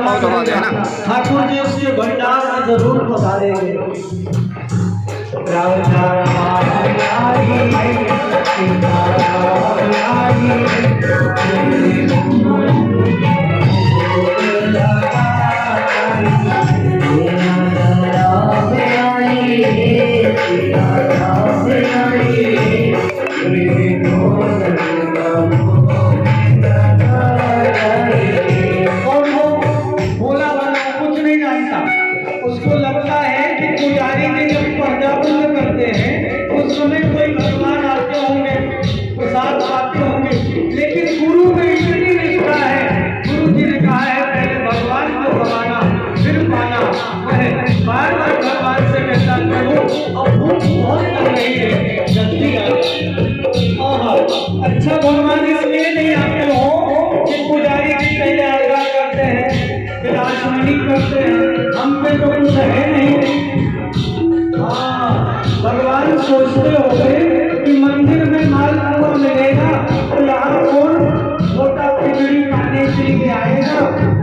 भाव करवा दे, है ना। ठाकुर जी उसके भंडार में जरूर पधारेंगे। उसको लगता है कि पुजारी जी जब पर्दा बंद करते हैं उस समय कोई भगवान आते होंगे, प्रसाद पाते होंगे, लेकिन गुरु में इतनी निष्ठा है। गुरु जी ने कहा है पहले भगवान को भगाना फिर पाना। वह बार बार भगवान से कहता प्रभु अब भूख बहुत लग रही है, जल्दी आ। और अच्छा भगवान इसलिए नहीं आते हो कि पुजारी जी पहले आज्ञा करते हैं फिर आचमनी करते हैं, हम पे तो कुछ है नहीं। हाँ, भगवान सोचते होंगे कि मंदिर में माल पूरा मिलेगा तो यहाँ कौन छोटा खिचड़ी खाने के लिए आएगा,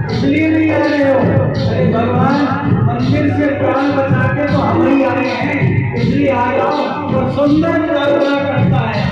इसलिए नहीं आ रहे हो। अरे भगवान मंदिर से प्राण बचा के तो हम ही आए हैं, इसलिए आ जाओ। तो सुंदर प्रार्थना करता है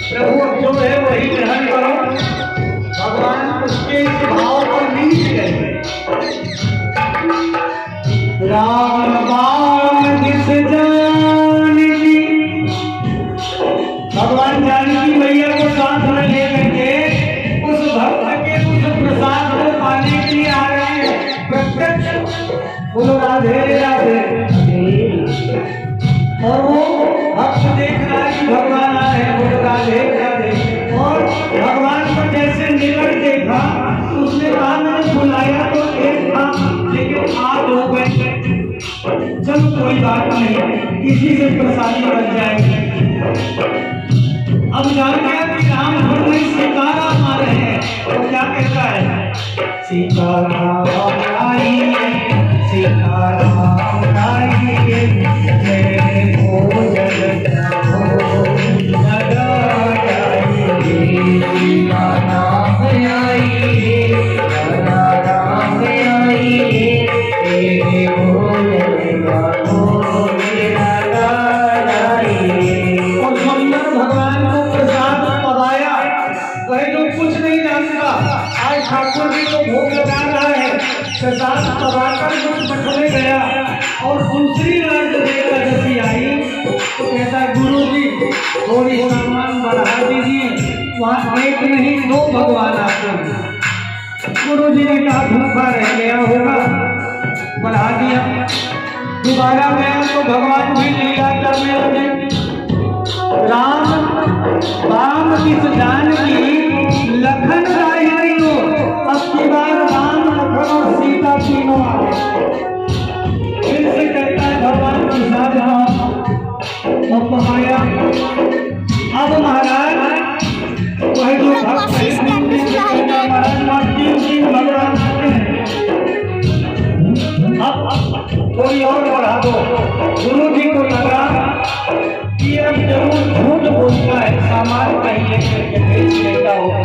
प्रभु जो है वही ग्रहण करो। भगवान उसके भाव पर नीच गए। राम बाण जिस जानकी, भगवान जानकी मैया को साथ में ले करके उस भक्त के उस प्रसाद को पाने के लिए आ रहे हैं। प्रत्यक्ष बोलो राधे राधे। और वो भक्त देख रहा है कि भगवान आ रहे हैं, बोलो राधे राधे। और भगवान को जैसे निकट देखा उसने कहा मैंने बुलाया तो एक था लेकिन आप हो गए, चलो कोई बात नहीं, इसी से प्रसादी बन जाएगी। अब जान गया कि राम भर में सीताराम आ रहे हैं, तो क्या कहता है सीताराम आई, सीताराम आई, मेरे भोजन ठाकुर जी को भोग लगा रहा है, प्रसाद पवाकर कुछ बखले गया और दूसरी रात देवता जैसी आई तो कहता है गुरु जी थोड़ी सामान बढ़ा दीजिए, वहाँ एक नहीं दो भगवान आते हैं। गुरु जी ने कहा भूखा रह गया होगा, बढ़ा दिया। दोबारा गया तो भगवान भी लीला करने लगे। राम किस जानकी लखन राही को, अब की बार राम लखन और सीता तीनों आ गए। फिर से कहता है भगवान प्रसाद और पकाया। अब महाराज वह जो भक्त भगवान अब थोड़ी और बढ़ा दो। गुरु जी को लगा कि अब जरूर झूठ बोलता है, सामान कहीं लेकर भेज लेता होगा।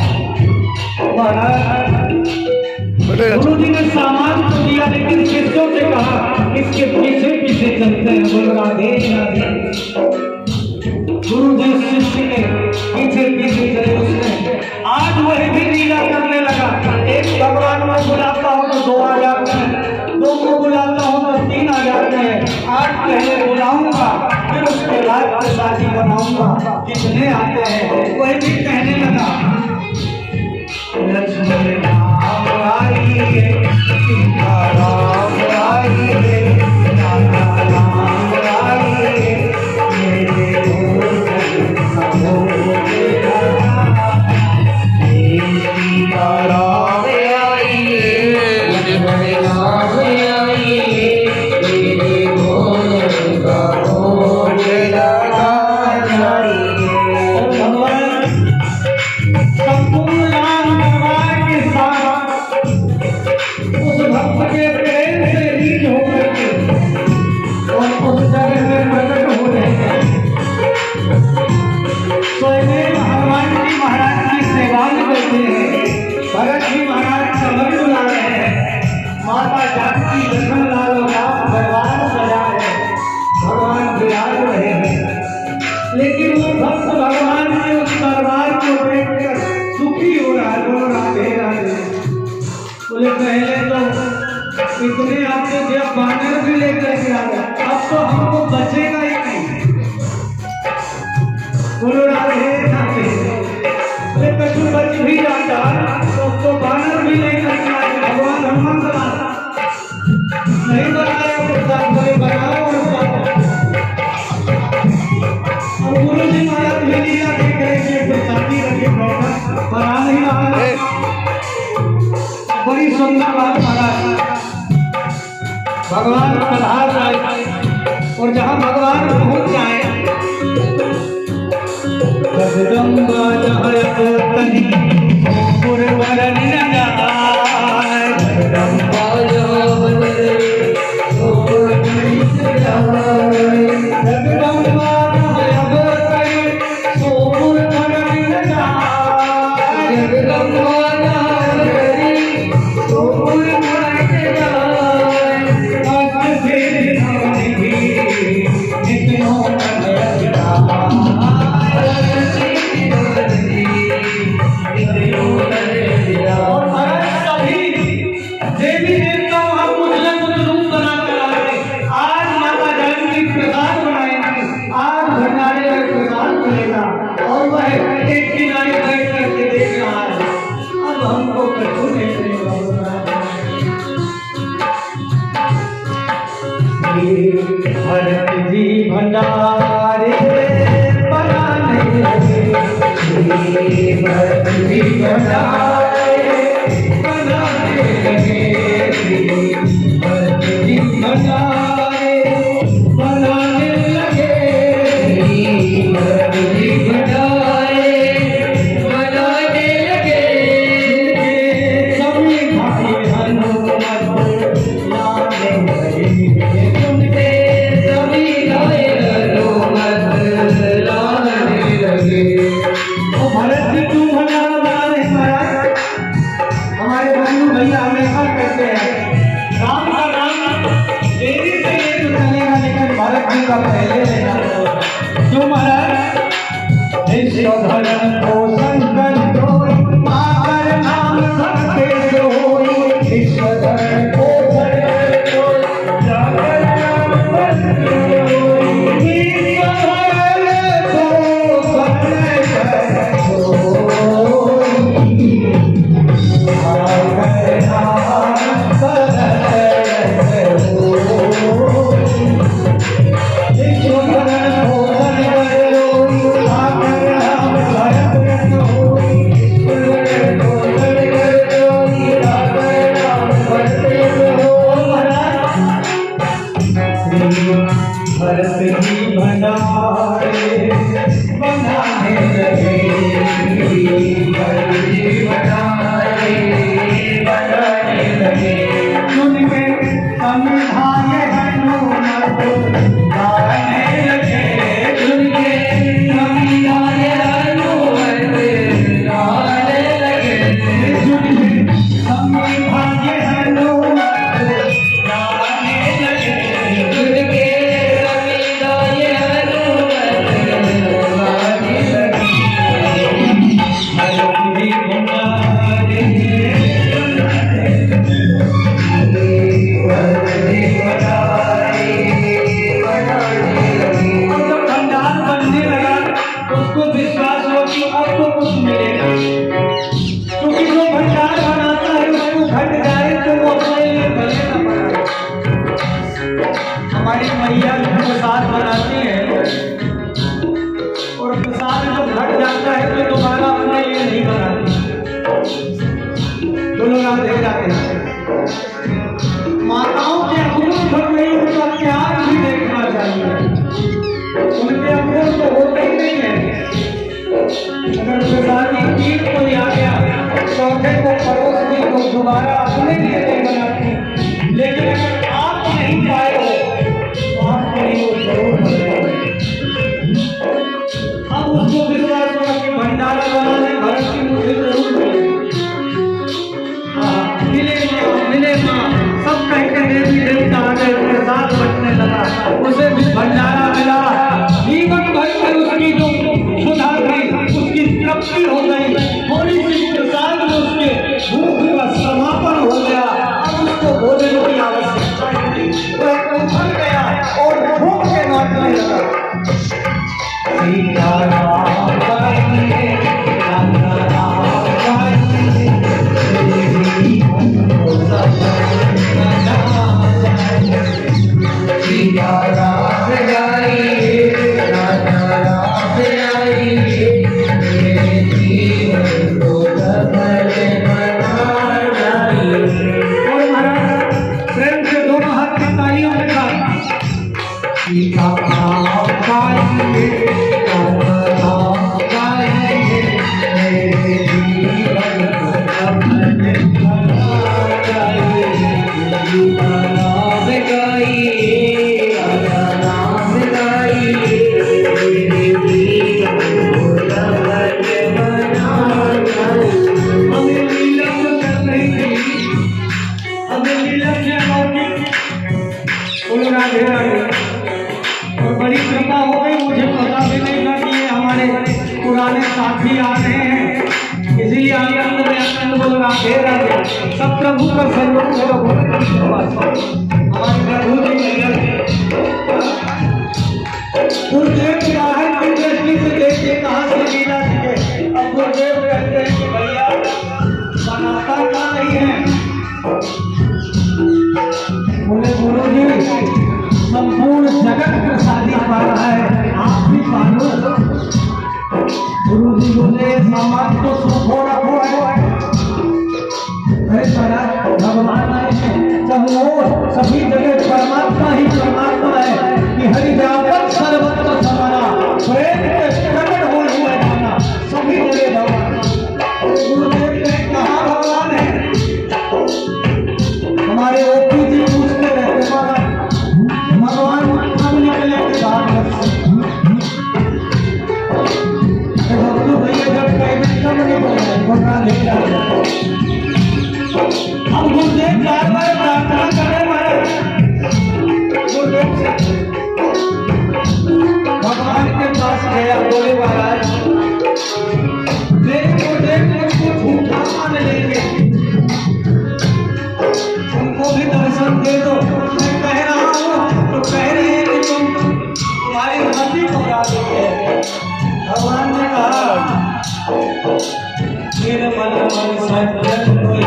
गुरु जी ने सामान तो दिया लेकिन शिष्यों से कहा इसके पीछे पीछे चलते हैं, बोल राधे राधे। गुरु जी शिष्य के पीछे पीछे चले। उसने आज पहले बुलाऊंगा, फिर उसके बाद शादी बनाऊंगा। कितने आते हैं वही भी कहने लगा, लक्ष्मण राम आइए, सीता राम आइए, राधा राम आइए, मेरे सीता राम आइए, लक्ष्मण राम आइए, मेरे भोजन का भोज लगा जाइए। भगवान संपूर्ण उस भक्त के प्रेम से लीन होकर के और उस जगह में प्रकट हो रहे हैं। स्वयं भगवान जी महाराज की सेवा में बैठे हैं। भगत जी महाराज समझ बुला रहे हैं। माता जानकी लक्ष्मण लाल राम भगवान सजा है, भगवान विराज रहे हैं। लेकिन वो भक्त भगवान के उस दरबार को देखकर दुखी हो रहा है, रो राधे राधे। बोले पहले तो इतने आपके जब बानर भी लेकर के आ गए, अब तो हमको बचेगा ही नहीं। बोलो राधे राधे। बोले कछु बच भी जाता तो बानर भी नहीं करके आए। भगवान हनुमान नहीं बनाया प्रसाद, बोले बनाओ और गुरु जी महाराज भी लीला देख रहे थे, प्रसादी रखे बैठा बना नहीं रहा। बड़ी सुंदर बात महाराज, भगवान पधार आए और जहाँ भगवान पहुँच जाए, जगदम्बा जहरतनी पुरवरन न जाए, जगदम्बा जहरतनी पुरवरन न जाए, जगदम्बा जहरतनी पुरवरन न जाए, जगदम्बा भरत जी भंडारे बनाने लगे, भरत जी भंडारे बनाने लगे, भरत जी भंडारे बनाने लगे, भरत जी भंडारे बनाने लगे। सभी भाई हनुमत लाने लगे, भरत जी क्यों भंडारा बना रहे महाराज? हमारे बंधु भैया हमेशा कहते हैं राम का नाम देरी से ये तो चलेगा, लेकिन भरत जी का पहले लेना। क्यों महाराज? धर्म को संकट कोई आकर नाम सबके सोई, धर्म को संकट कोई जाकर नाम सबके भरत जी भंडारे बनाने लगे, भरत जी भंडारे बनाने लगे, उनके समझाए हनुमत गाने लगे, उनके समझाए हनुमत गाने लगे, उनके समझाए हनुमत गाने लगे, उनके मिलेगा। क्योंकि जो भंडार बनाता है उसको घट जाए तो वो अपने लिए भले ना बनाए। हमारी मैया जो प्रसाद बनाती है और प्रसाद जब घट जाता है तो दोबारा अपने लिए नहीं बनाती, तो लोग देख जाते हैं। माताओं के अपूर्ण घर में उनका प्यार भी देखना चाहिए। उनके अपूर्ण तो होते ही नहीं है। अगर प्रसाद की खीर कोई आ गया चौथे को परोस दी तो दोबारा अपने लिए नहीं बनाती, लेकिन अगर आप नहीं पाए हो तो आपके लिए वो जरूर बनेगा। अब उसको विश्वास होगा कि भंडारा बनाने भरत की मुझे जरूर मिले माँ सब कहते देवी देवता आ गए, प्रसाद बटने लगा, उसे भी भंडारा मिला। जीवन भर में उसकी जो सुधा थी उसकी तृप्ति हो गई, थोड़ी सी प्रसाद में उसके भूख का समापन हो गया। अब उसको भोजन की आवश्यकता नहीं, वह उछल गया और भूख के नाचने लगा। और बड़ी कृपा हो गई, मुझे पता भी नहीं था कि ये हमारे पुराने साथी आ रहे हैं, इसीलिए आनंद में आनंद बोल राधे राधे। सब प्रभु का सहयोग हमारे प्रभु जी गुरुदेव बाहर की दृष्टि से देखिए कहाँ से लीला सीखे। अब गुरुदेव कहते हैं कि भैया बनाता का नहीं है, बोले गुरु जी संपूर्ण जगत प्रसादी पा रहा है, आप भी पालो। गुरु जी बोले समाज को सुखो रखो है, भगवान आए हैं जब वो सभी जगह परमात्मा ही परमात्मा है कि हरि व्यापक सर्वत्र समाना प्रेम के प्रकट होने हुए जाना सभी जगह भगवान। गुरुदेव ने कहा भगवान है, हमारे ओपी जी पूछते रहते भगवान कब निकले के बाद तो भैया जब कहेंगे कब निकले घोटा ले जाए। हम गुरुदेव बार बार प्रार्थना करें गुरुदेव से भगवान के पास गया, बोले महाराज मेरे गुरुदेव मुझको झूठा मान लेंगे, उनको भी दर्शन दे दो। मैं कह रहा हूँ तो कह रहे हैं कि तुम्हारी मति को उड़ा देते हैं। भगवान ने कहा मेरे मन मन सज्जन कोई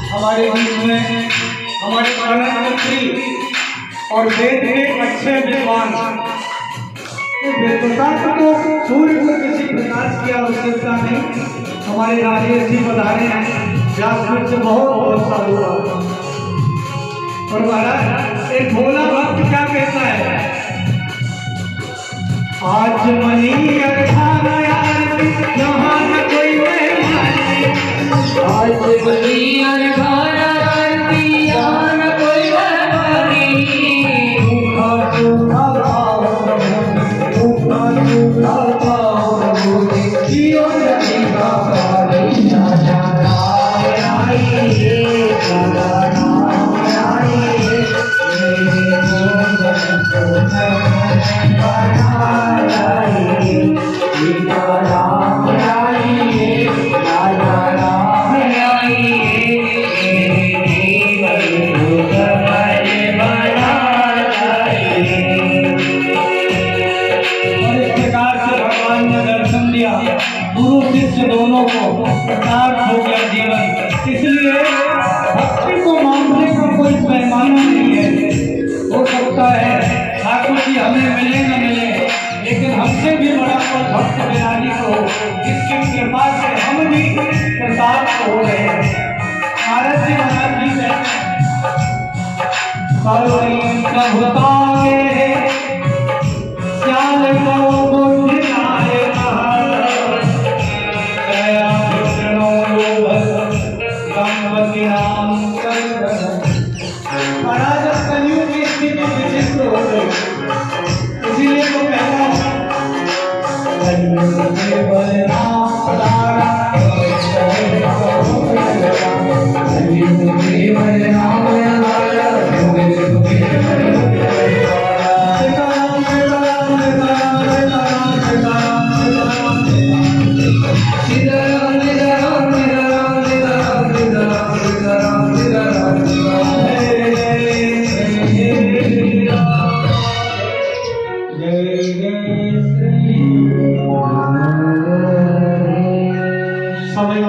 हमारे बीच में हमारे प्रधानमंत्री और देश के अच्छे विद्वान तो सूर्य को किसी प्रकाश की आवश्यकता नहीं। हमारे राजेश जी पधारे हैं, व्यासपीठ से बहुत बहुत साल हुआ। और महाराज एक भोला भक्त क्या कहता है, आज मनी अरखाना यार यहाँ न कोई मेहमान, आज मनी अरखाना यार यहाँ न कोई मेहमानी, भूखा भूखा जियो नदी का पानी ना जाना गुरु शिष्य दोनों को प्रकाश हो गया जीवन। इसलिए भक्ति को मानने का कोई पैमाना नहीं है। हो सकता है ठाकुर जी हमें मिले न मिले, लेकिन हमसे भी बड़ा कोई भक्त बिरानी को जिसकी कृपा से हम भी प्रसाद हो रहे हैं। महाराज जी महाराज जी ने इसीलिए तो कहता समय